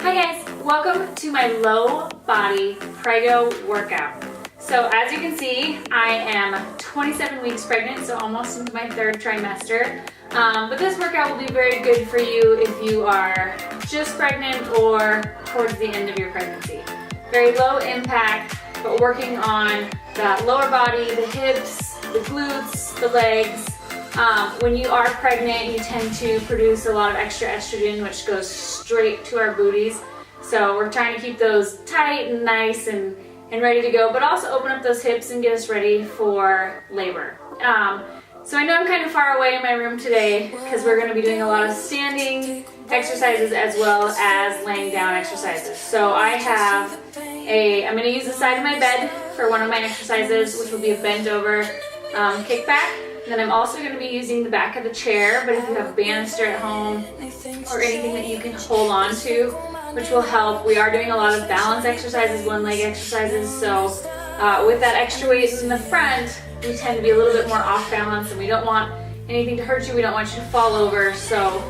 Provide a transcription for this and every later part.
Hi guys, welcome to my low body Prego workout. So as you can see, I am 27 weeks pregnant, so almost into my third trimester. But this workout will be very good for you if you are just pregnant or towards the end of your pregnancy. Very low impact, but working on the lower body, the hips, the glutes, the legs. When you are pregnant, you tend to produce a lot of extra estrogen, which goes straight to our booties. So we're trying to keep those tight and nice and ready to go, but also open up those hips and get us ready for labor. So I know I'm kind of far away in my room today because we're going to be doing a lot of standing exercises as well as laying down exercises. So I'm going to use the side of my bed for one of my exercises, which will be a bent over kickback. And then I'm also going to be using the back of the chair, but if you have a banister at home or anything that you can hold on to, which will help. We are doing a lot of balance exercises, one leg exercises, so with that extra weight in the front, we tend to be a little bit more off balance and we don't want anything to hurt you, we don't want you to fall over, so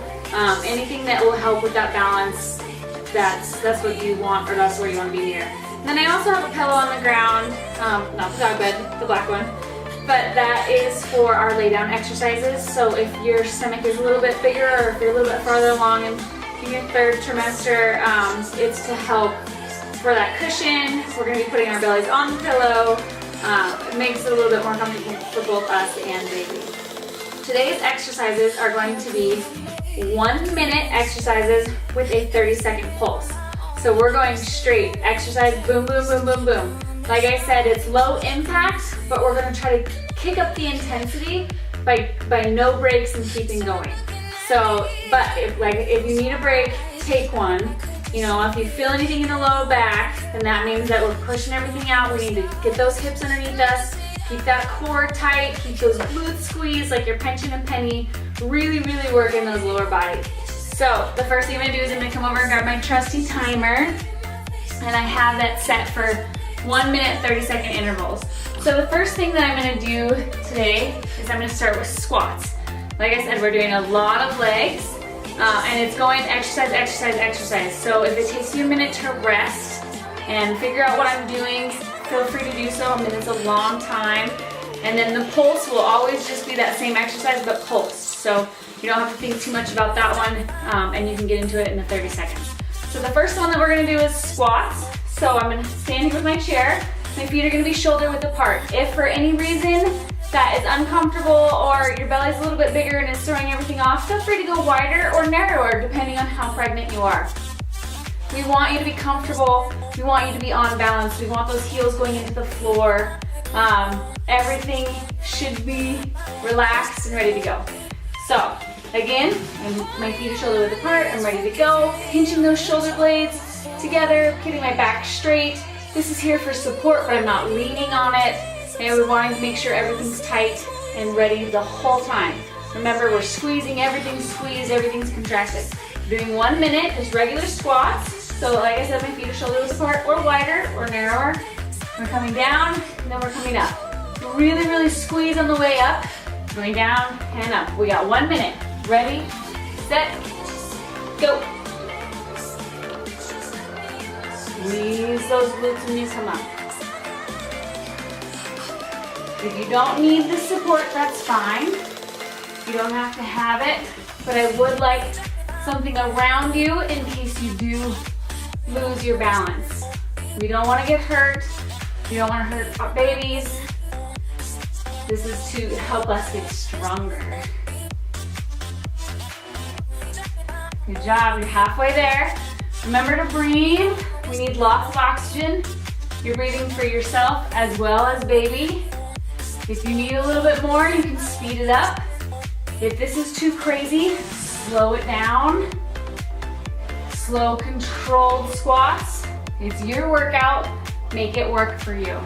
anything that will help with that balance, that's what you want, or that's where you want to be near. And then I also have a pillow on the ground, not the dog bed, the black one. But that is for our lay down exercises. So if your stomach is a little bit bigger or if you're a little bit farther along in your third trimester, it's to help for that cushion. We're going to be putting our bellies on the pillow. It makes it a little bit more comfortable for both us and baby. Today's exercises are going to be 1 minute exercises with a 30-second pulse. So we're going straight, exercise, boom, boom, boom, boom, boom. Like I said, it's low impact, but we're gonna try to kick up the intensity by no breaks and keeping going. So, but if you need a break, take one. You know, if you feel anything in the low back, then that means that we're pushing everything out. We need to get those hips underneath us, keep that core tight, keep those glutes squeezed like you're pinching a penny, really, really working those lower body. So the first thing I'm gonna do is I'm gonna come over and grab my trusty timer, and I have that set for 1 minute, 30-second intervals. So the first thing that I'm going to do today is I'm going to start with squats. Like I said, we're doing a lot of legs, and it's going exercise, exercise, exercise. So if it takes you a minute to rest and figure out what I'm doing, feel free to do so. I mean, it's a long time. And then the pulse will always just be that same exercise, but pulsed. So you don't have to think too much about that one, and you can get into it in the 30 seconds. So the first one that we're going to do is squats. So I'm going to stand here with my chair. My feet are going to be shoulder width apart. If for any reason that is uncomfortable or your belly's a little bit bigger and it's throwing everything off, feel free to go wider or narrower depending on how pregnant you are. We want you to be comfortable. We want you to be on balance. We want those heels going into the floor. Everything should be relaxed and ready to go. So again, my feet are shoulder width apart. I'm ready to go. Pinching those shoulder blades together, keeping my back straight. This is here for support, but I'm not leaning on it. And we're wanting to make sure everything's tight and ready the whole time. Remember, we're squeezing, everything's squeezed, everything's contracted. We're doing 1 minute, just regular squats. So like I said, my feet are shoulder width apart or wider or narrower. We're coming down and then we're coming up. Really, really squeeze on the way up, going down and up. We got 1 minute. Ready, set, go. Squeeze those glutes when you come up. If you don't need the support, that's fine. You don't have to have it, but I would like something around you in case you do lose your balance. We don't want to get hurt. We don't want to hurt our babies. This is to help us get stronger. Good job, you're halfway there. Remember to breathe. We need lots of oxygen. You're breathing for yourself as well as baby. If you need a little bit more, you can speed it up. If this is too crazy, slow it down. Slow, controlled squats. It's your workout. Make it work for you.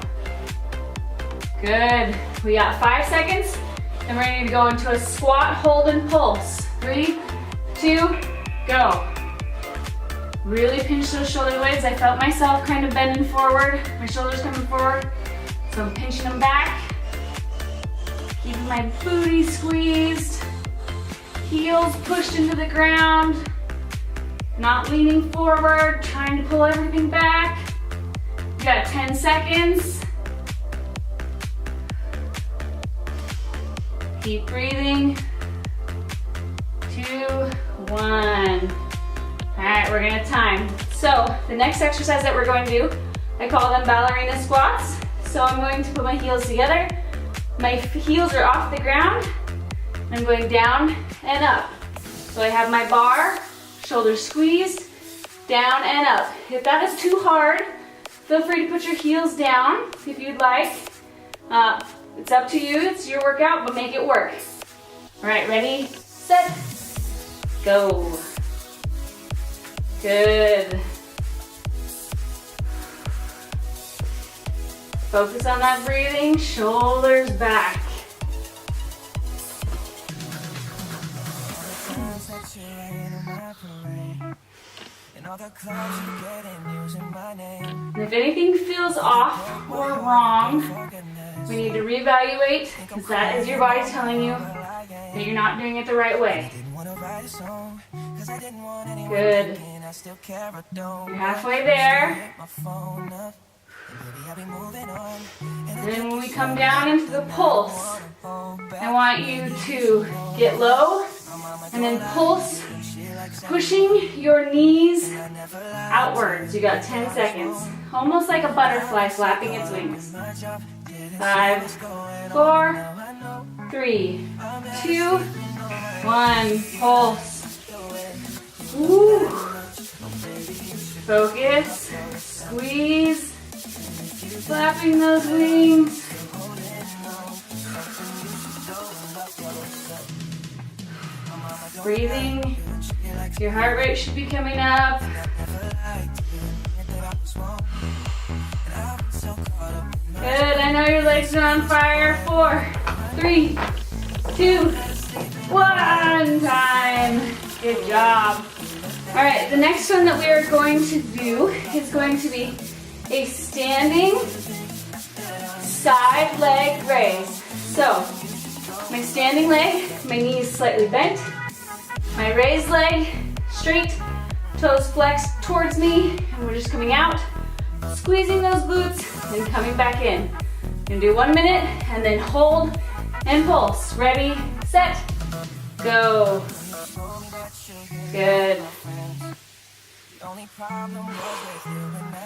Good. We got 5 seconds, and we're going to go into a squat, hold, and pulse. 3, 2, go. Really pinch those shoulder blades. I felt myself kind of bending forward. My shoulders coming forward. So I'm pinching them back. Keeping my booty squeezed. Heels pushed into the ground. Not leaning forward, trying to pull everything back. You got 10 seconds. Keep breathing. 2, 1. All right, we're gonna time. So the next exercise that we're going to do, I call them ballerina squats. So I'm going to put my heels together. My heels are off the ground. I'm going down and up. So I have my bar, shoulders squeezed, down and up. If that is too hard, feel free to put your heels down if you'd like. It's up to you, it's your workout, but make it work. All right, ready, set, go. Good. Focus on that breathing, shoulders back. And if anything feels off or wrong, we need to reevaluate, because that is your body telling you that you're not doing it the right way. Good. You're halfway there. And then when we come down into the pulse, I want you to get low and then pulse, pushing your knees outwards. You got 10 seconds. Almost like a butterfly flapping its wings. 5, 4, 3, 2, 1. Pulse. Woo. Focus. Squeeze. Flapping those wings. Breathing. Your heart rate should be coming up. Good, I know your legs are on fire. 4, 3, 2, 1, time. Good job. All right, the next one that we are going to do is going to be a standing side leg raise. So, my standing leg, my knee is slightly bent. My raised leg, straight, toes flexed towards me, and we're just coming out, squeezing those glutes, and coming back in. We're gonna do 1 minute, and then hold and pulse. Ready, set, go. Good.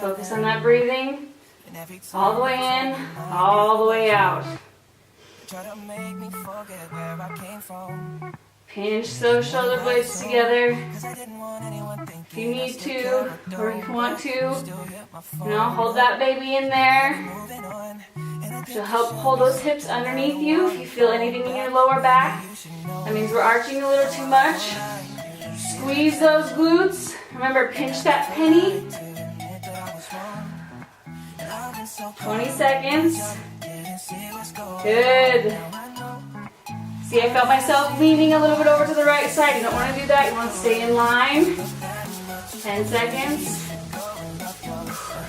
Focus on that breathing. All the way in, all the way out. Pinch those shoulder blades together. If you need to, or if you want to, hold that baby in there. To help hold those hips underneath you. If you feel anything in your lower back, that means we're arching a little too much. Squeeze those glutes. Remember, pinch that penny. 20 seconds. Good. See, I felt myself leaning a little bit over to the right side. You don't want to do that. You want to stay in line. 10 seconds.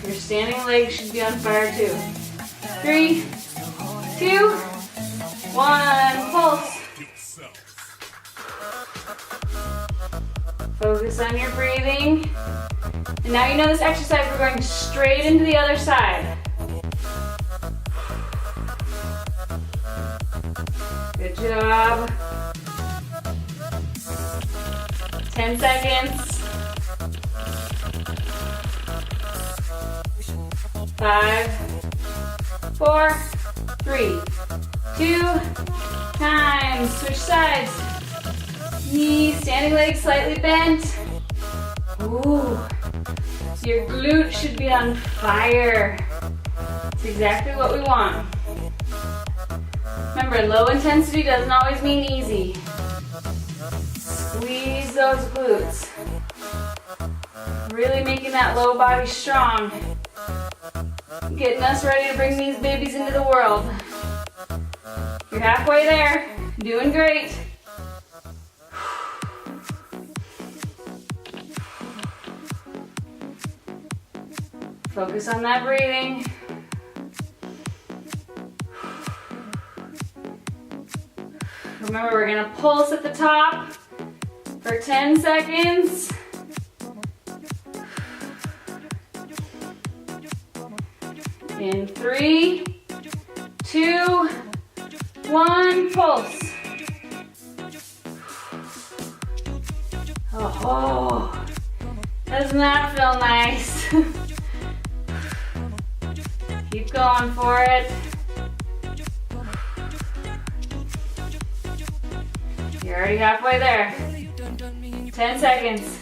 Your standing leg should be on fire too. 3, 2, 1. Pulse. Focus on your breathing. And now you know this exercise, we're going straight into the other side. Good job. 10 seconds. 5, 4, 3, 2, time. Switch sides. Knee, standing leg slightly bent. Ooh. Your glute should be on fire. That's exactly what we want. Remember, low intensity doesn't always mean easy. Squeeze those glutes. Really making that low body strong. Getting us ready to bring these babies into the world. You're halfway there. Doing great. Focus on that breathing. Remember, we're gonna pulse at the top for 10 seconds. In 3, 2, 1, pulse. Oh, doesn't that feel nice? Keep going for it. You're already halfway there. 10 seconds.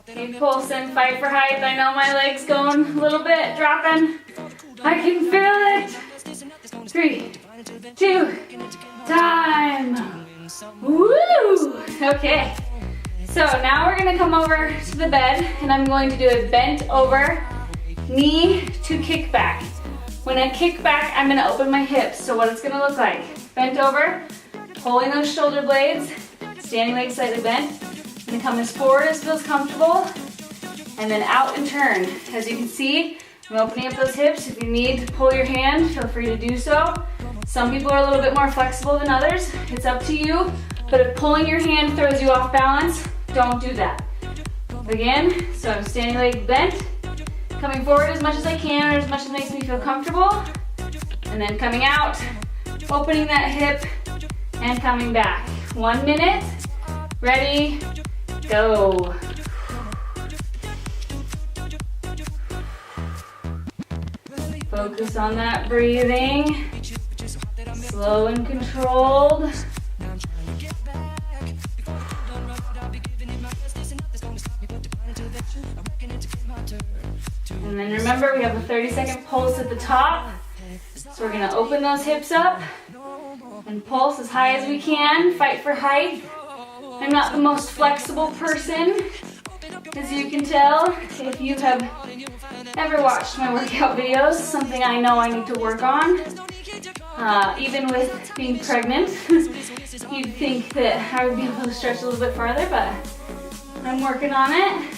Keep pulsing, fight for height. I know my leg's going a little bit, dropping. I can feel it. 3, 2, time. Woo! Okay. So now we're gonna come over to the bed and I'm going to do a bent over knee to kick back. When I kick back, I'm gonna open my hips. So what it's gonna look like, bent over, pulling those shoulder blades, standing leg slightly bent. I'm gonna come as forward as feels comfortable and then out and turn. As you can see, I'm opening up those hips. If you need to pull your hand, feel free to do so. Some people are a little bit more flexible than others. It's up to you. But if pulling your hand throws you off balance, don't do that. Again, so I'm standing leg bent, coming forward as much as I can or as much as makes me feel comfortable, and then coming out, opening that hip, and coming back. 1 minute, ready, go. Focus on that breathing, slow and controlled. And then remember, we have a 30-second pulse at the top. So we're gonna open those hips up and pulse as high as we can, fight for height. I'm not the most flexible person, as you can tell. If you have ever watched my workout videos, something I know I need to work on. Even with being pregnant, you'd think that I would be able to stretch a little bit farther, but I'm working on it.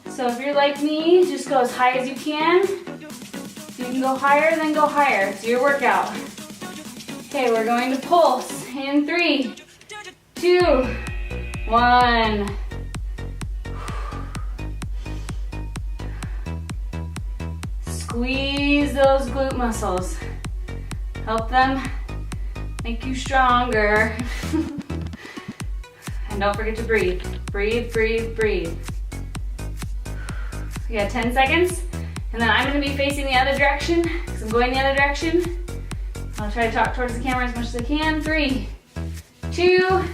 So if you're like me, just go as high as you can. If you can go higher, then go higher. It's your workout. Okay, we're going to pulse in 3, 2, 1. Squeeze those glute muscles. Help them make you stronger. And don't forget to breathe. Breathe, breathe, breathe. We got 10 seconds. And then I'm gonna be facing the other direction because I'm going the other direction. I'll try to talk towards the camera as much as I can. 3, 2,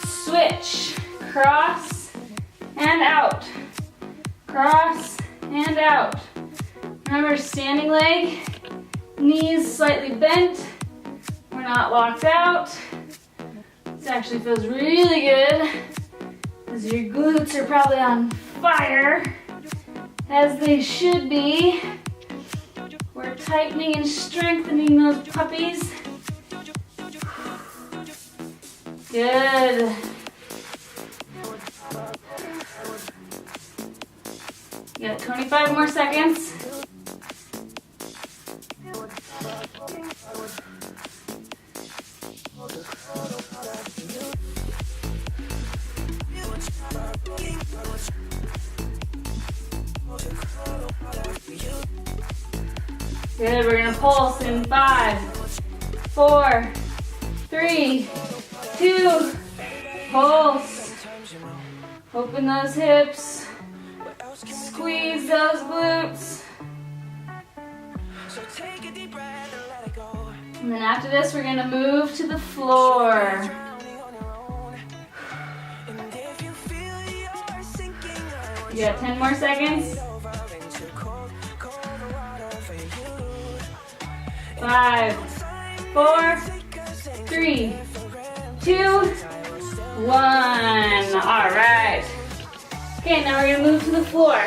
switch. Cross and out. Cross and out. Remember, standing leg, knees slightly bent. We're not locked out. This actually feels really good because your glutes are probably on fire, as they should be. We're tightening and strengthening those puppies. Good. You got 25 more seconds. Good, we're gonna pulse in 5, 4, 3, 2, pulse. Open those hips, squeeze those glutes. And then after this, we're gonna move to the floor. You got 10 more seconds. 5, 4, 3, 2, 1. All right. Okay, now we're gonna move to the floor.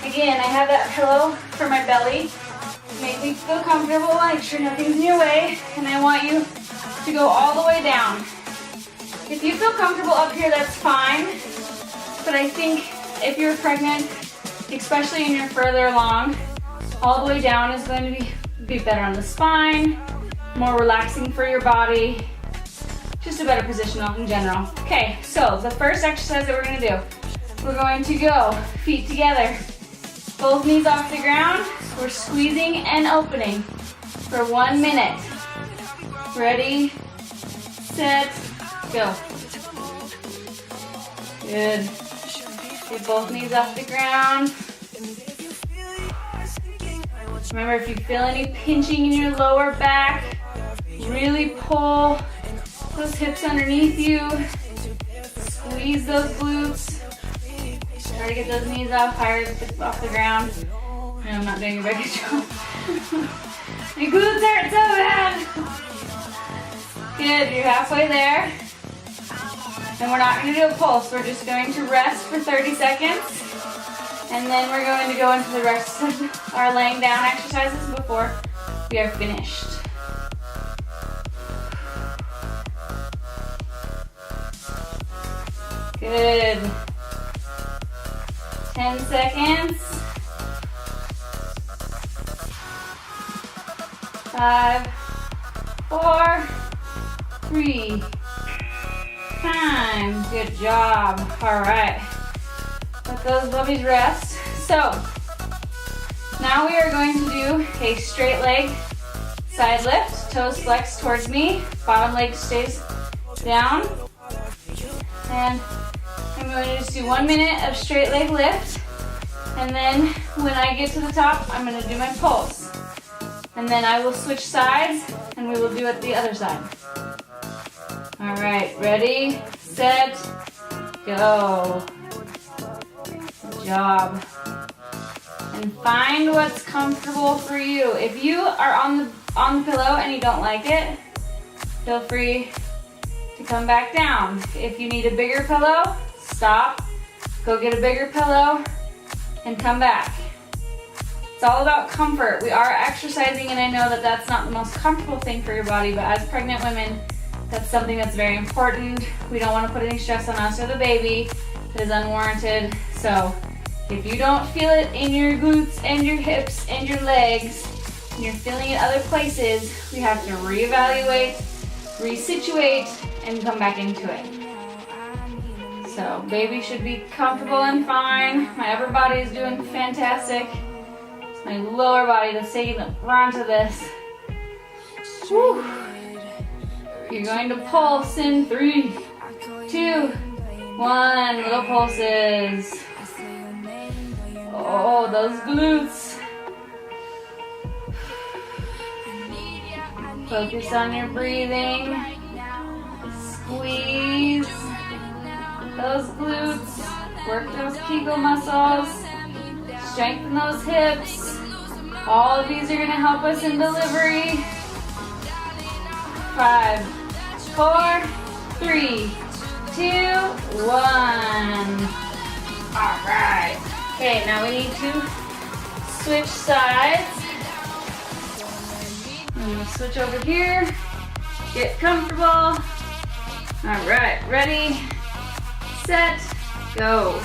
Again, I have that pillow for my belly. Make me feel comfortable, make sure nothing's in your way, and I want you to go all the way down. If you feel comfortable up here, that's fine. But I think if you're pregnant, especially and you're further along, all the way down is going to be better on the spine, more relaxing for your body, just a better position in general. Okay, so the first exercise that we're gonna do, We're going to go feet together, both knees off the ground. We're squeezing and opening for 1 minute. Ready, set, go. Good. Get both knees off the ground. Remember, if you feel any pinching in your lower back, really pull those hips underneath you. Squeeze those glutes. Try to get those knees up higher off the ground. No, I'm not doing a very good job. My glutes hurt so bad. Good, you're halfway there. And we're not going to do a pulse. We're just going to rest for 30 seconds. And then we're going to go into the rest of our laying down exercises before we are finished. Good. 10 seconds. 5, 4, 3, time. Good job. All right. Let those bubbies rest. So, now we are going to do a straight leg side lift. Toes flex towards me. Bottom leg stays down. And I'm going to just do 1 minute of straight leg lift. And then when I get to the top, I'm going to do my pulse. And then I will switch sides and we will do it the other side. All right, ready, set, go. Good job. And find what's comfortable for you. If you are on the pillow and you don't like it, feel free to come back down. If you need a bigger pillow, stop, go get a bigger pillow, and come back. It's all about comfort. We are exercising, and I know that that's not the most comfortable thing for your body, but as pregnant women, that's something that's very important. We don't want to put any stress on us or the baby that is unwarranted. So if you don't feel it in your glutes and your hips and your legs, and you're feeling it other places, we have to reevaluate, resituate, and come back into it. So baby should be comfortable and fine. My upper body is doing fantastic. It's my lower body that's taking the brunt of this. Whew. You're going to pulse in 3, 2, 1. Little pulses. Oh, those glutes. Focus on your breathing. Squeeze those glutes. Work those Kegel muscles. Strengthen those hips. All of these are going to help us in delivery. 5, 4, 3, 2, 1. All right. Okay, now we need to switch sides. I'm gonna switch over here. Get comfortable. All right, ready, set, go.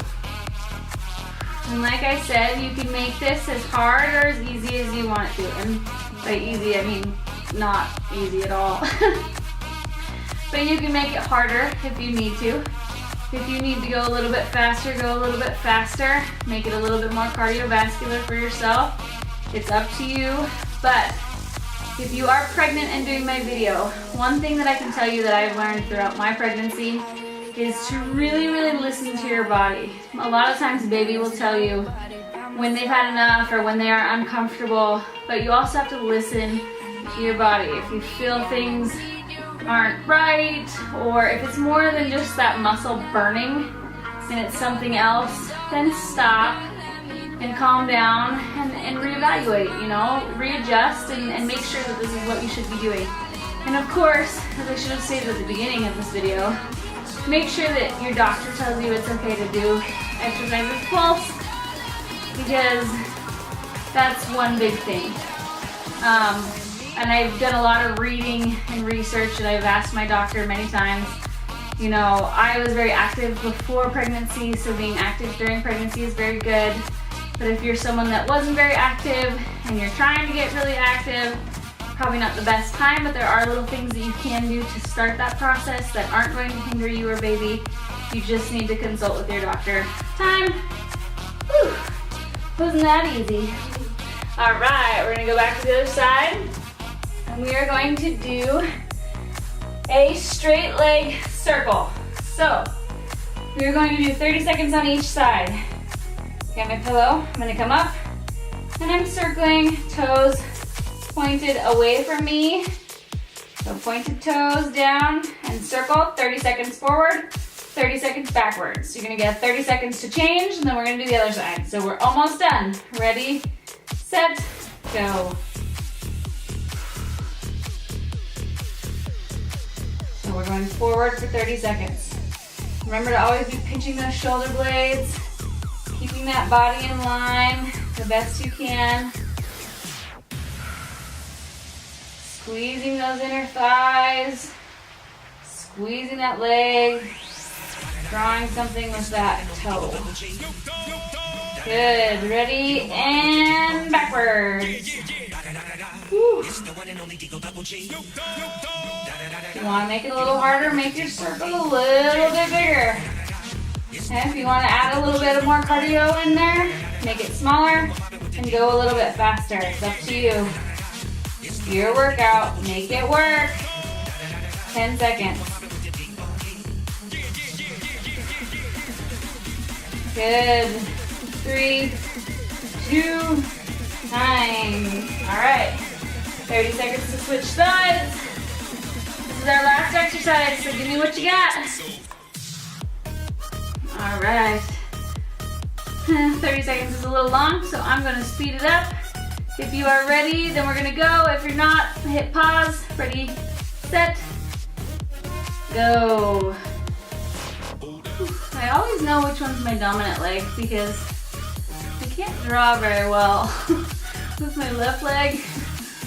And like I said, you can make this as hard or as easy as you want it to. And by easy, I mean not easy at all. But you can make it harder if you need to. If you need to go a little bit faster, go a little bit faster. Make it a little bit more cardiovascular for yourself. It's up to you. But if you are pregnant and doing my video, one thing that I can tell you that I've learned throughout my pregnancy is to really, really listen to your body. A lot of times baby will tell you when they've had enough or when they are uncomfortable, but you also have to listen to your body. If you feel things aren't right, or if it's more than just that muscle burning and it's something else, then stop and calm down and reevaluate, you know, readjust and make sure that this is what you should be doing. And of course, as I should have stated at the beginning of this video, make sure that your doctor tells you it's okay to do exercises pulse, because that's one big thing. And I've done a lot of reading and research, and I've asked my doctor many times. You know, I was very active before pregnancy, so being active during pregnancy is very good. But if you're someone that wasn't very active and you're trying to get really active, probably not the best time, but there are little things that you can do to start that process that aren't going to hinder you or baby. You just need to consult with your doctor. Time. Whew. Wasn't that easy? All right, we're gonna go back to the other side. And we are going to do a straight leg circle. So, we're going to do 30 seconds on each side. Got my pillow, I'm gonna come up, and I'm circling, toes pointed away from me. So pointed toes down and circle, 30 seconds forward, 30 seconds backwards. You're gonna get 30 seconds to change, and then we're gonna do the other side. So we're almost done. Ready, set, go. So we're going forward for 30 seconds. Remember to always be pinching those shoulder blades, keeping that body in line the best you can. Squeezing those inner thighs, squeezing that leg, drawing something with that toe. Good, ready, and backwards. Whew. If you want to make it a little harder, make your circle a little bit bigger. And if you want to add a little bit of more cardio in there, make it smaller and go a little bit faster. It's up to you. Your workout, make it work. 10 seconds. Good. 3, 2, time. All right. 30 seconds to switch sides. This is our last exercise, so give me what you got. All right. 30 seconds is a little long, so I'm gonna speed it up. If you are ready, then we're gonna go. If you're not, hit pause. Ready, set, go. I always know which one's my dominant leg because I can't draw very well with my left leg.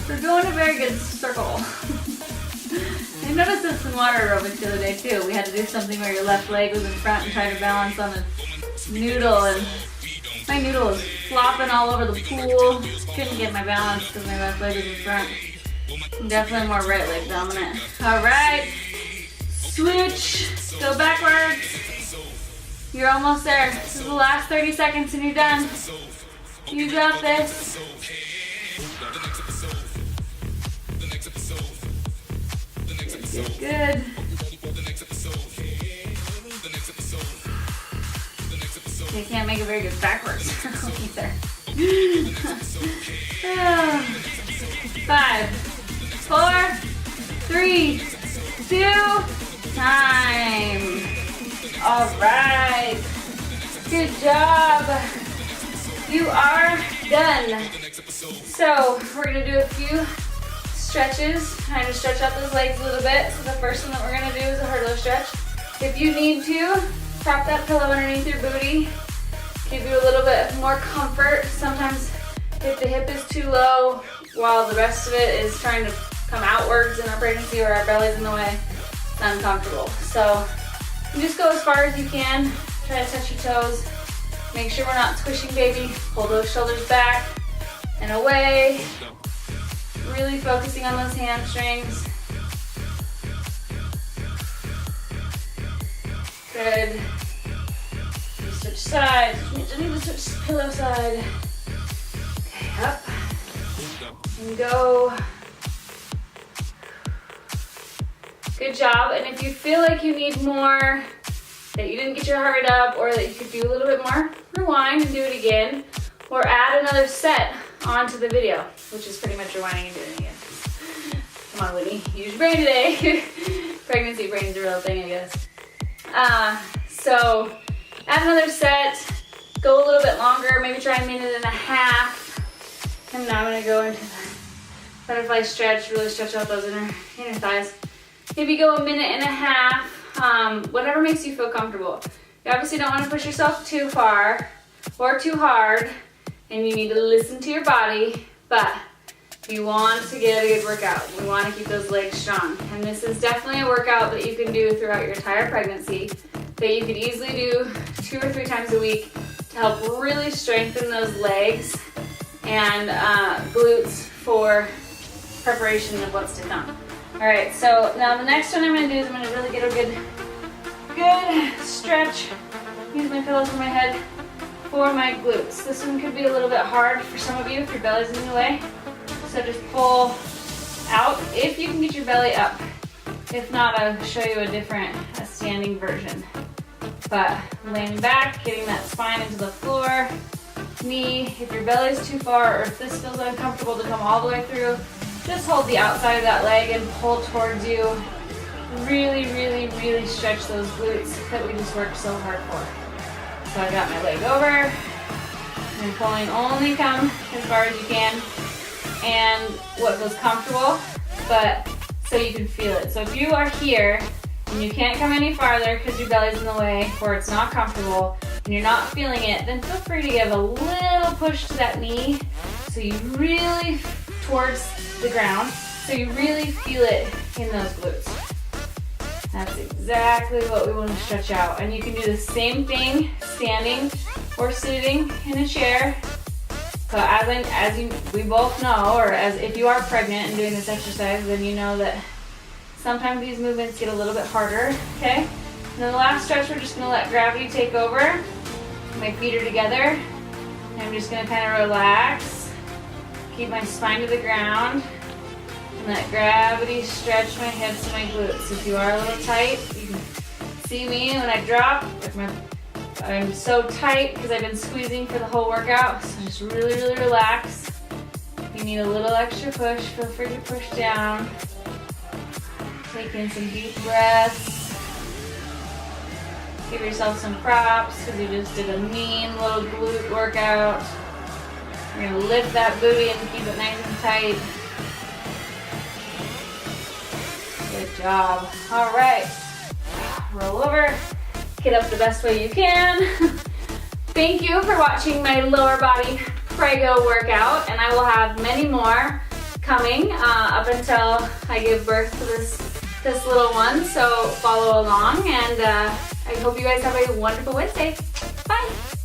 We're going a very good circle. I noticed this in water aerobics the other day too. We had to do something where your left leg was in front and try to balance on a noodle, and my noodle was flopping all over the pool. Couldn't get my balance because my left leg was in front. I'm definitely more right leg dominant. All right, switch, go backwards. You're almost there. This is the last 30 seconds and you're done. You got this. Good, good. You can't make a very good backwards circle either. 5, 4, 3, 2, time. All right. Good job. You are done. So we're gonna do a few stretches, trying to stretch out those legs a little bit. So the first one that we're gonna do is a hurdle stretch. If you need to, prop that pillow underneath your booty. Give you a little bit more comfort. Sometimes if the hip is too low while the rest of it is trying to come outwards in our pregnancy or our belly's in the way, it's uncomfortable. So you just go as far as you can. Try to touch your toes. Make sure we're not squishing, baby. Pull those shoulders back and away. Really focusing on those hamstrings. Good. Switch sides. I need to switch pillow side. Okay, up. And go. Good job. And if you feel like you need more, that you didn't get your heart rate up, or that you could do a little bit more, rewind and do it again. Or add another set onto the video, which is pretty much rewinding and doing it again. Come on, Whitney, use your brain today. Pregnancy brain's a real thing, I guess. So add another set, go a little bit longer, maybe try a minute and a half. And now I'm gonna go into the butterfly stretch, really stretch out those inner thighs. Maybe go a minute and a half, whatever makes you feel comfortable. You obviously don't wanna push yourself too far or too hard, and you need to listen to your body, but you want to get a good workout. We want to keep those legs strong. And this is definitely a workout that you can do throughout your entire pregnancy, that you could easily do 2 or 3 times a week to help really strengthen those legs and glutes for preparation of what's to come. All right, so now the next one I'm gonna do is I'm gonna really get a good stretch, use my pillows for my head, for my glutes. This one could be a little bit hard for some of you if your belly's in the way. So just pull out if you can get your belly up. If not, I'll show you a standing version. But laying back, getting that spine into the floor, knee, if your belly's too far or if this feels uncomfortable to come all the way through, just hold the outside of that leg and pull towards you. Really, really, really stretch those glutes that we just worked so hard for. So I got my leg over, and pulling only come as far as you can, and what feels comfortable, but so you can feel it. So if you are here and you can't come any farther because your belly's in the way or it's not comfortable and you're not feeling it, then feel free to give a little push to that knee so you really, towards the ground, so you really feel it in those glutes. That's exactly what we want to stretch out. And you can do the same thing standing or sitting in a chair. So we both know, or as if you are pregnant and doing this exercise, then you know that sometimes these movements get a little bit harder, okay? And then the last stretch, we're just gonna let gravity take over. My feet are together. And I'm just gonna kind of relax, keep my spine to the ground, and let gravity stretch my hips and my glutes. If you are a little tight, you can see me when I drop. I'm so tight because I've been squeezing for the whole workout, so just really, really relax. If you need a little extra push, feel free to push down. Take in some deep breaths. Give yourself some props because you just did a mean little glute workout. You're going to lift that booty and keep it nice and tight. Good job. All right. Roll over. Get up the best way you can. Thank you for watching my lower body Prego workout, and I will have many more coming up until I give birth to this little one, so follow along, and I hope you guys have a wonderful Wednesday. Bye!